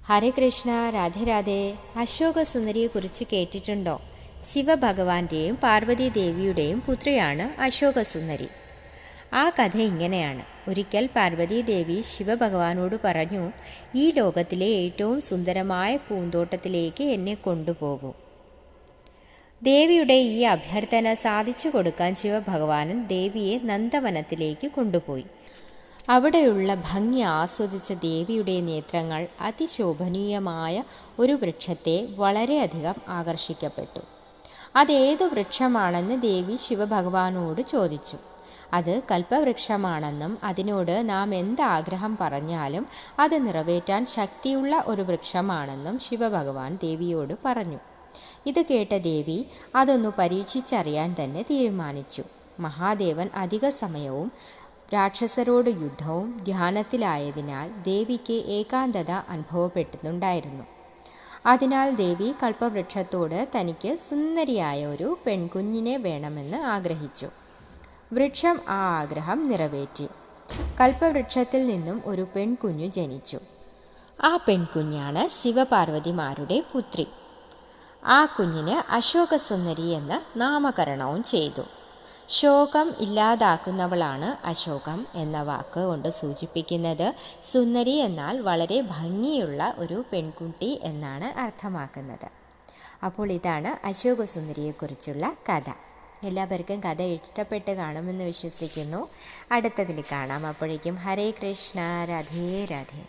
ഹരേ കൃഷ്ണ, രാധേ രാധേ. അശോക സുന്ദരിയെക്കുറിച്ച് കേട്ടിട്ടുണ്ടോ? ശിവഭഗവാന്റെയും പാർവതി ദേവിയുടെയും പുത്രിയാണ് അശോക സുന്ദരി. ആ കഥ ഇങ്ങനെയാണ്. ഒരിക്കൽ പാർവതി ദേവി ശിവഭഗവാനോട് പറഞ്ഞു, ഈ ലോകത്തിലെ ഏറ്റവും സുന്ദരമായ പൂന്തോട്ടത്തിലേക്ക് എന്നെ കൊണ്ടുപോകൂ. ദേവിയുടെ ഈ അഭ്യർത്ഥന സാധിച്ചു കൊടുക്കാൻ ശിവഭഗവാനൻ ദേവിയെ നന്ദവനത്തിലേക്ക് കൊണ്ടുപോയി. അവിടെയുള്ള ഭംഗി ആസ്വദിച്ച ദേവിയുടെ നേത്രങ്ങൾ അതിശോഭനീയമായ ഒരു വൃക്ഷത്തെ വളരെയധികം ആകർഷിക്കപ്പെട്ടു. അതേതു വൃക്ഷമാണെന്ന് ദേവി ശിവഭഗവാനോട് ചോദിച്ചു. അത് കൽപ്പവൃക്ഷമാണെന്നും അതിനോട് നാം എന്താഗ്രഹം പറഞ്ഞാലും അത് നിറവേറ്റാൻ ശക്തിയുള്ള ഒരു വൃക്ഷമാണെന്നും ശിവഭഗവാൻ ദേവിയോട് പറഞ്ഞു. ഇത് കേട്ട ദേവി അതൊന്നു പരീക്ഷിച്ചറിയാൻ തന്നെ തീരുമാനിച്ചു. മഹാദേവൻ അധിക സമയവും രാക്ഷസരോട് യുദ്ധവും ധ്യാനത്തിലായതിനാൽ ദേവിക്ക് ഏകാന്തത അനുഭവപ്പെടുന്നുണ്ടായിരുന്നു. അതിനാൽ ദേവി കൽപ്പവൃക്ഷത്തോട് തനിക്ക് സുന്ദരിയായ ഒരു പെൺകുഞ്ഞിനെ വേണമെന്ന് ആഗ്രഹിച്ചു. വൃക്ഷം ആ ആഗ്രഹം നിറവേറ്റി. കൽപ്പവൃക്ഷത്തിൽ നിന്നും ഒരു പെൺകുഞ്ഞു ജനിച്ചു. ആ പെൺകുഞ്ഞാണ് ശിവപാർവതിമാരുടെ പുത്രി. ആ കുഞ്ഞിന് അശോകസുന്ദരി എന്ന് നാമകരണവും ചെയ്തു. ശോകം ഇല്ലാതാക്കുന്നവളാണ് അശോകം എന്ന വാക്ക് കൊണ്ട് സൂചിപ്പിക്കുന്നത്. സുന്ദരി എന്നാൽ വളരെ ഭംഗിയുള്ള ഒരു പെൺകുട്ടി എന്നാണ് അർത്ഥമാക്കുന്നത്. അപ്പോൾ ഇതാണ് അശോകസുന്ദരിയെക്കുറിച്ചുള്ള കഥ. എല്ലാവർക്കും കഥ ഇഷ്ടപ്പെട്ട് കാണുമെന്ന് വിശ്വസിക്കുന്നു. അടുത്തതിൽ കാണാം. അപ്പോഴേക്കും ഹരേ കൃഷ്ണ, രാധേ രാധേ.